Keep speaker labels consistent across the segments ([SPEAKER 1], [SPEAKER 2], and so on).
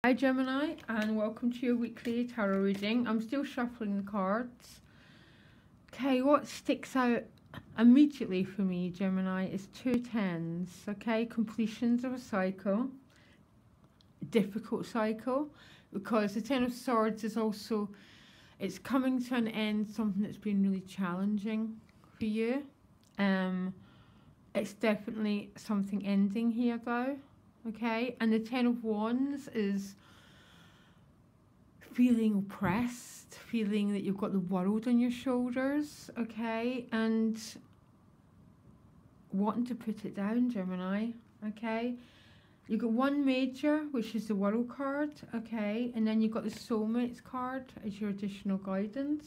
[SPEAKER 1] Hi Gemini, and welcome to your weekly tarot reading. I'm still shuffling the cards. Okay, what sticks out immediately for me, Gemini, is two tens. Okay, completions of a cycle, difficult cycle, because the Ten of Swords is also, it's coming to an end, something that's been really challenging for you. It's definitely something ending here though. Okay, and the Ten of Wands is feeling oppressed, feeling that you've got the world on your shoulders, okay, and wanting to put it down, Gemini, okay. You've got one major, which is the World card, okay, and then you've got the Soulmates card as your additional guidance.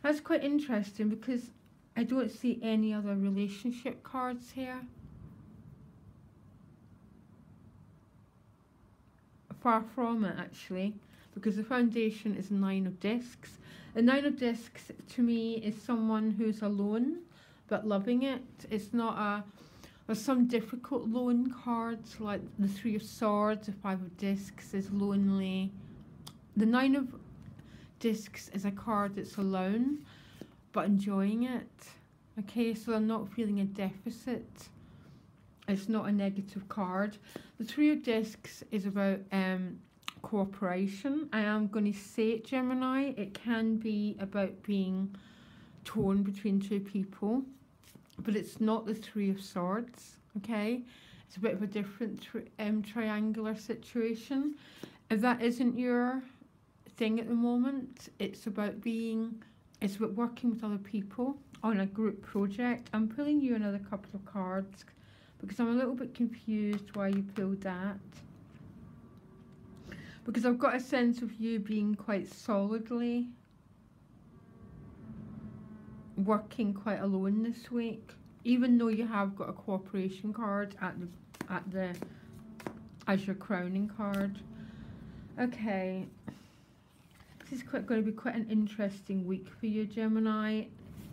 [SPEAKER 1] That's quite interesting because I don't see any other relationship cards here. Far from it, actually, because the foundation is Nine of Discs. The Nine of Discs to me is someone who's alone but loving it. It's not a, there's some difficult lone cards like the Three of Swords, the Five of Discs is lonely. The Nine of Discs is a card that's alone but enjoying it. Okay, so I'm not feeling a deficit. It's not a negative card. The Three of Discs is about cooperation. I am going to say it, Gemini. It can be about being torn between two people, but it's not the Three of Swords, okay? It's a bit of a different triangular situation. If that isn't your thing at the moment, it's about working with other people on a group project. I'm pulling you another couple of cards because I'm a little bit confused why you pulled that. Because I've got a sense of you being quite solidly working quite alone this week, even though you have got a cooperation card as your crowning card. Okay, this is going to be quite an interesting week for you, Gemini.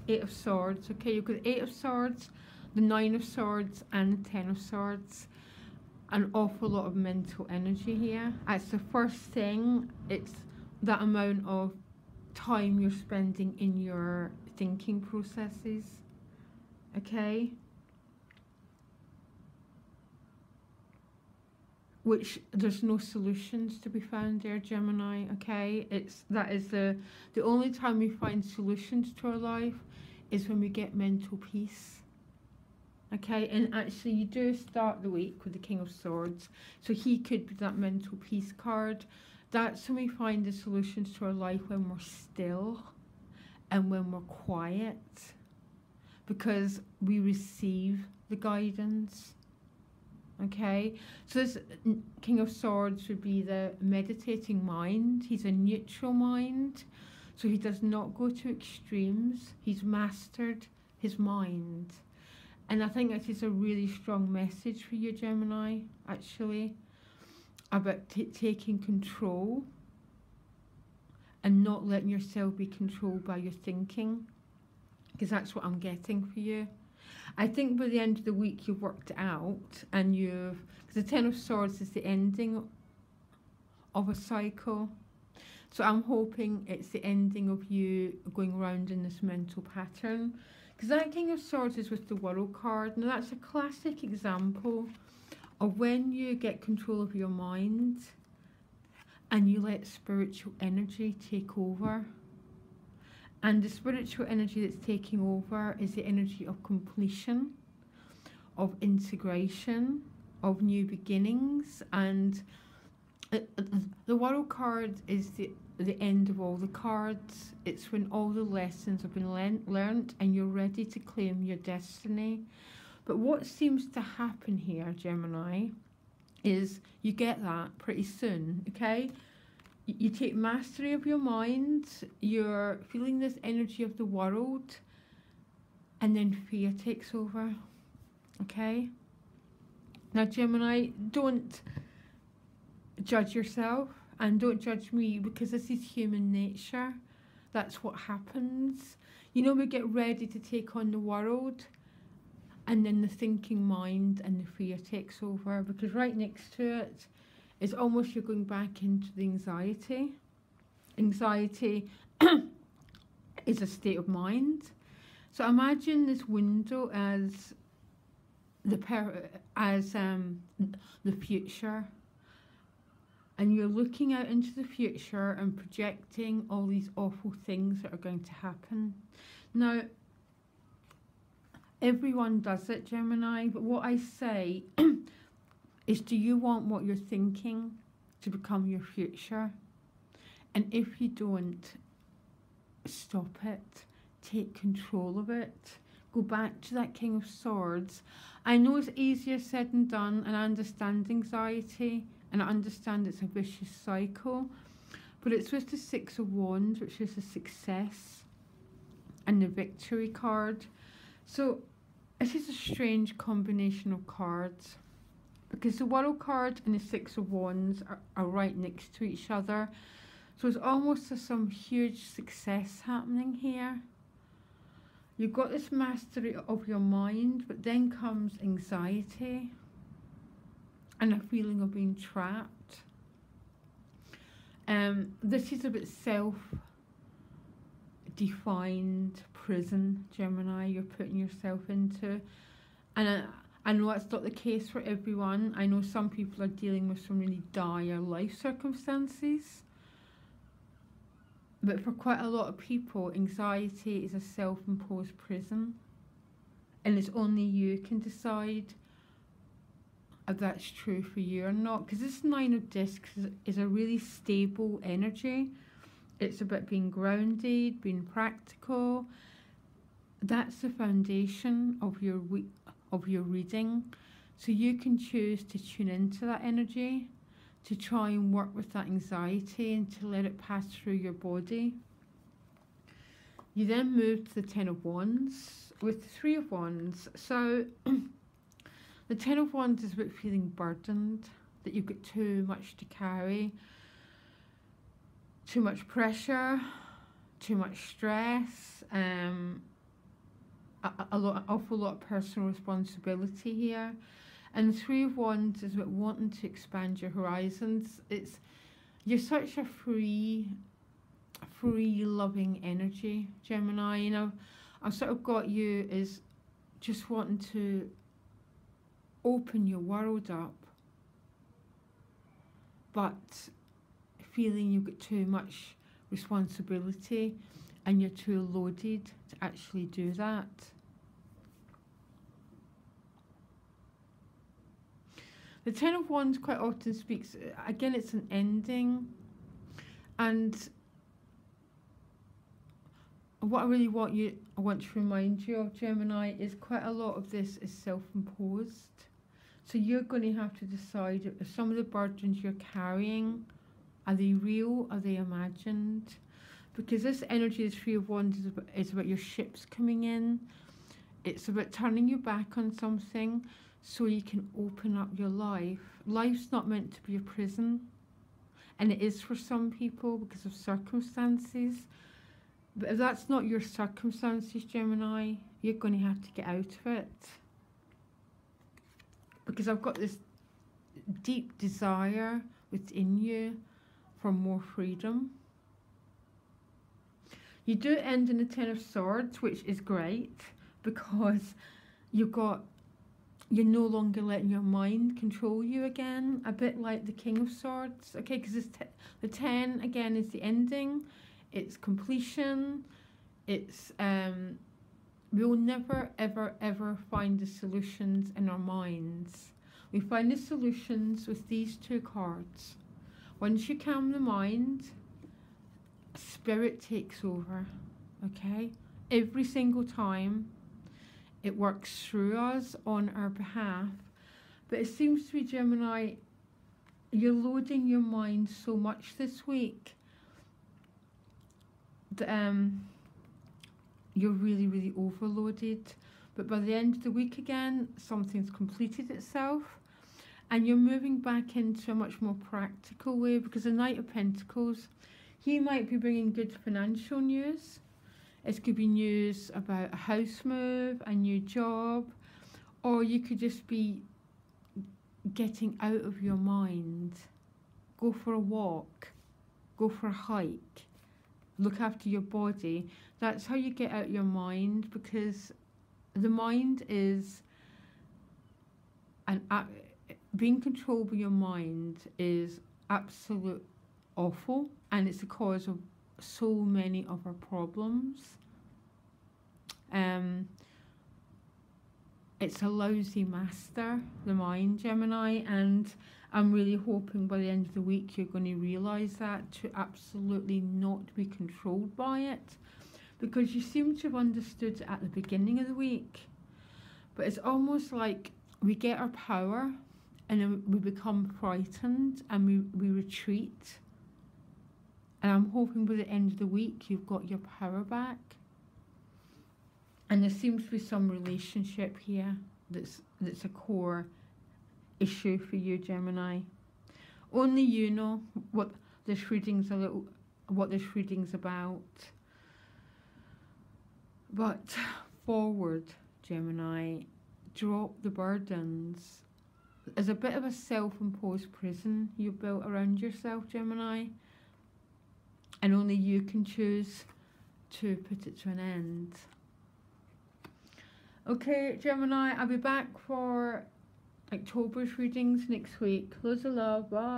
[SPEAKER 1] Eight of Swords. Okay, you've got Eight of Swords, the Nine of Swords and the Ten of Swords. An awful lot of mental energy here. That's the first thing. It's that amount of time you're spending in your thinking processes. Okay, which there's no solutions to be found there, Gemini. Okay, that is the only time we find solutions to our life is when we get mental peace. Okay, and actually you do start the week with the King of Swords, so he could be that mental peace card. That's when we find the solutions to our life, when we're still and when we're quiet, because we receive the guidance. Okay, so this King of Swords would be the meditating mind. He's a neutral mind, so he does not go to extremes. He's mastered his mind. And I think that is a really strong message for you, Gemini, actually, about taking control and not letting yourself be controlled by your thinking, because that's what I'm getting for you. I think by the end of the week you've worked it out, and because the Ten of Swords is the ending of a cycle. So I'm hoping it's the ending of you going around in this mental pattern. Because that King of Swords is with the World card. Now that's a classic example of when you get control of your mind and you let spiritual energy take over. And the spiritual energy that's taking over is the energy of completion, of integration, of new beginnings. And the World card is the end of all the cards. It's when all the lessons have been learnt and you're ready to claim your destiny. But what seems to happen here, Gemini, is you get that pretty soon, okay? You take mastery of your mind, you're feeling this energy of the world, and then fear takes over, okay? Now, Gemini, don't judge yourself. And don't judge me, because this is human nature. That's what happens. You know, we get ready to take on the world, and then the thinking mind and the fear takes over, because right next to it It's almost you're going back into the anxiety. Anxiety is a state of mind. So imagine this window as the future, and you're looking out into the future and projecting all these awful things that are going to happen. Now, everyone does it, Gemini, but what I say is, do you want what you're thinking to become your future? And if you don't, stop it. Take control of it. Go back to that King of Swords. I know it's easier said than done, and I understand anxiety, and I understand it's a vicious cycle, but it's with the Six of Wands, which is a success, and the Victory card. So it is a strange combination of cards, because the World card and the Six of Wands are right next to each other. So it's almost some huge success happening here. You've got this mastery of your mind, but then comes anxiety and a feeling of being trapped. This is a bit self-defined prison, Gemini, you're putting yourself into. And I know that's not the case for everyone. I know some people are dealing with some really dire life circumstances. But for quite a lot of people, anxiety is a self-imposed prison. And it's only you can decide if that's true for you or not. Because this Nine of Discs is a really stable energy. It's about being grounded, being practical. That's the foundation of your reading. So you can choose to tune into that energy, to try and work with that anxiety and to let it pass through your body. You then move to the Ten of Wands with the Three of Wands. So the Ten of Wands is about feeling burdened, that you've got too much to carry, too much pressure, too much stress, an awful lot of personal responsibility here. And the Three of Wands is about wanting to expand your horizons. You're such a free loving energy, Gemini. You know, I've sort of got you as just wanting to open your world up, but feeling you've got too much responsibility and you're too loaded to actually do that. The Ten of Wands quite often speaks, again, it's an ending. And what I really want to remind you of, Gemini, is quite a lot of this is self-imposed. So you're going to have to decide if some of the burdens you're carrying, are they real, are they imagined? Because this energy, the Three of Wands, is about your ships coming in. It's about turning your back on something so you can open up your life. Life's not meant to be a prison. And it is for some people because of circumstances. But if that's not your circumstances, Gemini, you're going to have to get out of it. Because I've got this deep desire within you for more freedom. You do end in the Ten of Swords, which is great, because you're no longer letting your mind control you again, a bit like the King of Swords, okay? Because the 10, again, is the ending, it's completion, it's, we will never, ever, ever find the solutions in our minds. We find the solutions with these two cards. Once you calm the mind, spirit takes over, okay? Every single time. It works through us on our behalf. But it seems to be, Gemini, you're loading your mind so much this week that you're really, really overloaded. But by the end of the week again, something's completed itself and you're moving back into a much more practical way, because the Knight of Pentacles, he might be bringing good financial news. It could be news about a house move, a new job, or you could just be getting out of your mind go for a walk, go for a hike, look after your body. That's how you get out your mind, because the mind is being controlled by your mind is absolute awful, and it's the cause of so many of our problems. It's a lousy master, the mind, Gemini, and I'm really hoping by the end of the week you're going to realise that, to absolutely not be controlled by it, because you seem to have understood it at the beginning of the week, but it's almost like we get our power and then we become frightened and we retreat. And I'm hoping by the end of the week you've got your power back. And there seems to be some relationship here that's a core issue for you, Gemini. Only you know what this reading's about. But forward, Gemini, drop the burdens. There's a bit of a self-imposed prison you've built around yourself, Gemini, and only you can choose to put it to an end. Okay, Gemini, I'll be back for October's readings next week. Loads of love. Bye.